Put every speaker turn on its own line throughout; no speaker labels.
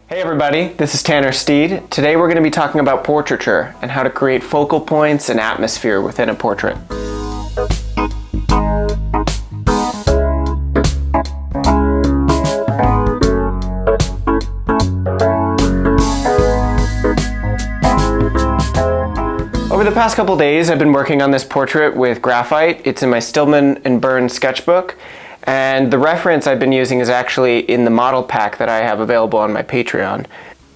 Hey everybody, this is Tanner Steed. Today we're going to be talking about portraiture and how to create focal points and atmosphere within a portrait. Over the past couple days I've been working on this portrait with graphite. It's in my Stillman and Burns sketchbook. And the reference I've been using is actually in the model pack that I have available on my Patreon.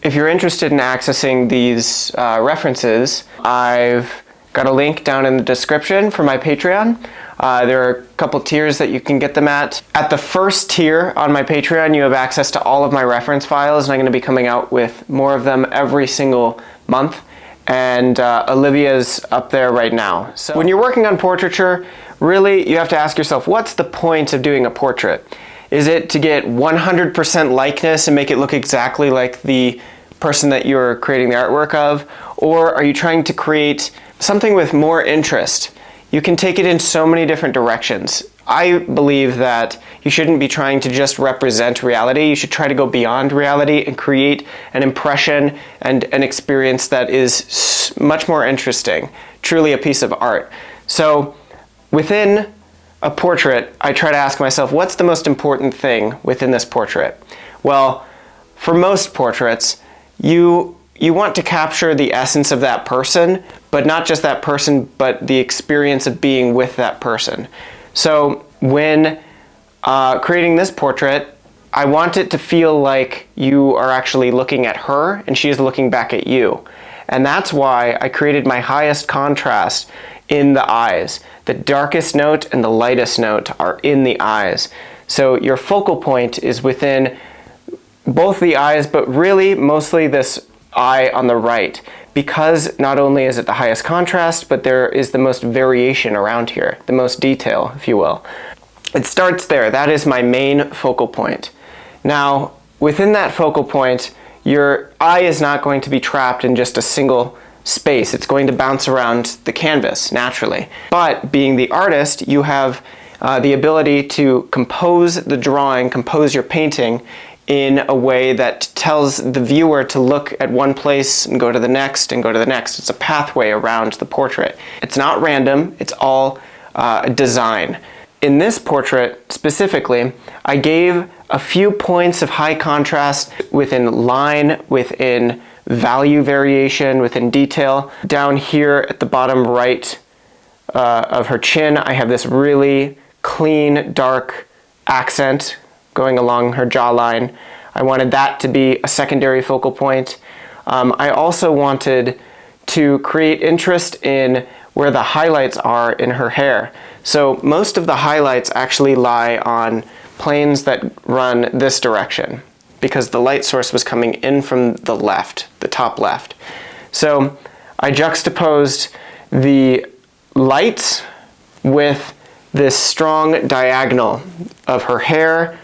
If you're interested in accessing these references, I've got a link down in the description for my Patreon. There are a couple tiers that you can get them at. At the first tier on my Patreon, you have access to all of my reference files, and I'm going to be coming out with more of them every single month. And Olivia's up there right now. So when you're working on portraiture, really you have to ask yourself, what's the point of doing a portrait? Is it to get 100% likeness and make it look exactly like the person that you're creating the artwork of? Or are you trying to create something with more interest? You can take it in so many different directions. I believe that you shouldn't be trying to just represent reality. You should try to go beyond reality and create an impression and an experience that is much more interesting, truly a piece of art. So within a portrait, I try to ask myself, what's the most important thing within this portrait? Well, for most portraits, you want to capture the essence of that person, but not just that person, but the experience of being with that person. So when creating this portrait, I want it to feel like you are actually looking at her and she is looking back at you. And that's why I created my highest contrast in the eyes. The darkest note and the lightest note are in the eyes. So your focal point is within both the eyes, but really mostly this eye on the right, because not only is it the highest contrast, but there is the most variation around here, the most detail, if you will. It starts there. That is my main focal point. Now, within that focal point, your eye is not going to be trapped in just a single space. It's going to bounce around the canvas naturally. But being the artist, you have the ability to compose the drawing, compose your painting in a way that tells the viewer to look at one place and go to the next and go to the next. It's a pathway around the portrait. It's not random, it's all design. In this portrait specifically, I gave a few points of high contrast within line, within value variation, within detail. Down here at the bottom right of her chin, I have this really clean, dark accent going along her jawline. I wanted that to be a secondary focal point. I also wanted to create interest in where the highlights are in her hair. So most of the highlights actually lie on planes that run this direction, because the light source was coming in from the left, the top left. So I juxtaposed the light with this strong diagonal of her hair,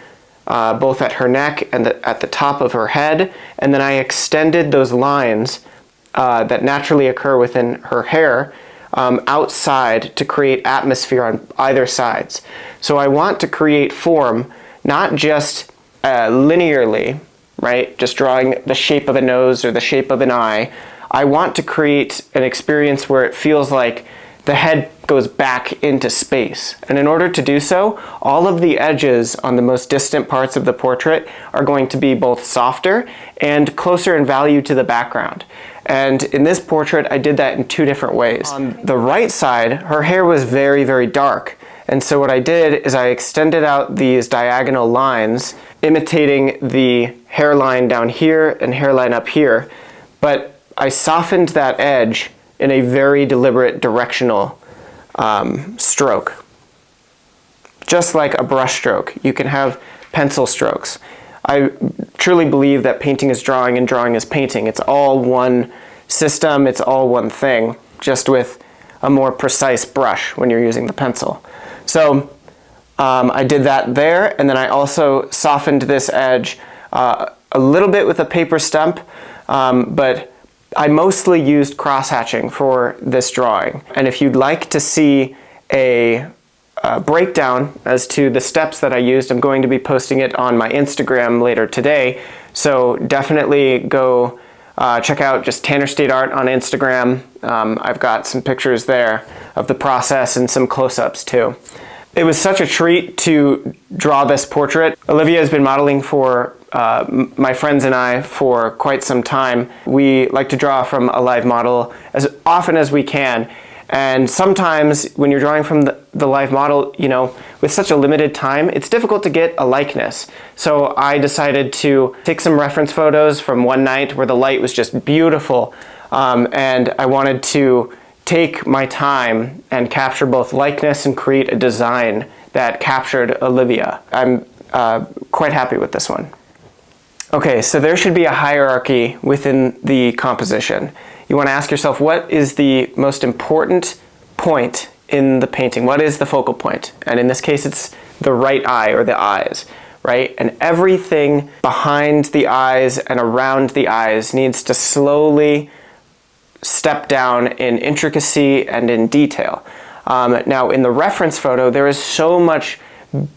both at her neck and at the top of her head, and then I extended those lines that naturally occur within her hair outside to create atmosphere on either sides. So I want to create form, not just linearly, right? Just drawing the shape of a nose or the shape of an eye. I want to create an experience where it feels like the head goes back into space. And in order to do so, all of the edges on the most distant parts of the portrait are going to be both softer and closer in value to the background. And in this portrait, I did that in two different ways. On the right side, her hair was very, very dark. And so what I did is I extended out these diagonal lines, imitating the hairline down here and hairline up here, but I softened that edge in a very deliberate directional stroke. Just like a brush stroke, you can have pencil strokes. I truly believe that painting is drawing and drawing is painting. It's all one system, it's all one thing, just with a more precise brush when you're using the pencil. So I did that there, and then I also softened this edge a little bit with a paper stump, but I mostly used cross-hatching for this drawing. And if you'd like to see a breakdown as to the steps that I used, I'm going to be posting it on my Instagram later today. So definitely go check out just Tanner Steed Art on Instagram. I've got some pictures there of the process and some close-ups too. It was such a treat to draw this portrait. Olivia has been modeling for my friends and I for quite some time. We like to draw from a live model as often as we can. And sometimes when you're drawing from the live model, you know, with such a limited time, it's difficult to get a likeness. So I decided to take some reference photos from one night where the light was just beautiful. And I wanted to take my time and capture both likeness and create a design that captured Olivia. I'm quite happy with this one. Okay, so there should be a hierarchy within the composition. You want to ask yourself, what is the most important point in the painting? What is the focal point? And in this case, it's the right eye or the eyes, right? And everything behind the eyes and around the eyes needs to slowly step down in intricacy and in detail. Now, in the reference photo, there is so much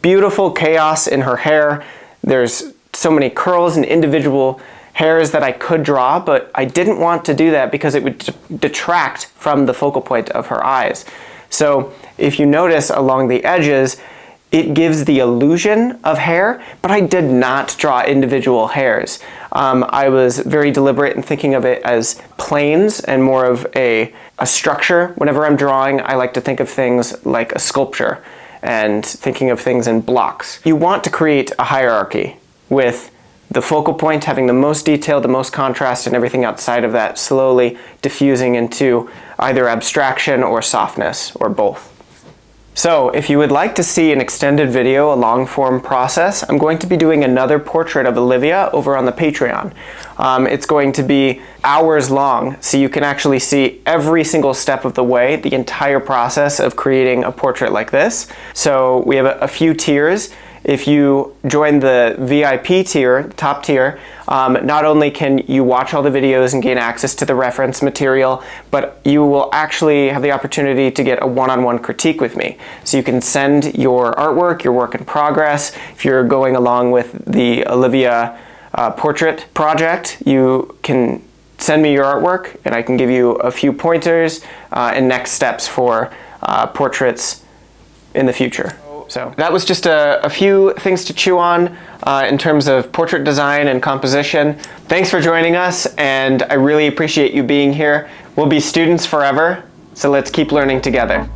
beautiful chaos in her hair. There's so many curls and individual hairs that I could draw, but I didn't want to do that because it would detract from the focal point of her eyes. So if you notice along the edges, it gives the illusion of hair, but I did not draw individual hairs. I was very deliberate in thinking of it as planes and more of a structure. Whenever I'm drawing, I like to think of things like a sculpture and thinking of things in blocks. You want to create a hierarchy with the focal point having the most detail, the most contrast, and everything outside of that slowly diffusing into either abstraction or softness, or both. So if you would like to see an extended video, a long form process, I'm going to be doing another portrait of Olivia over on the Patreon. It's going to be hours long, so you can actually see every single step of the way, the entire process of creating a portrait like this. So we have a few tiers. If you join the VIP tier, top tier, not only can you watch all the videos and gain access to the reference material, but you will actually have the opportunity to get a one-on-one critique with me. So you can send your artwork, your work in progress. If you're going along with the Olivia portrait project, you can send me your artwork and I can give you a few pointers and next steps for portraits in the future. So that was just a few things to chew on in terms of portrait design and composition. Thanks for joining us, and I really appreciate you being here. We'll be students forever, so let's keep learning together.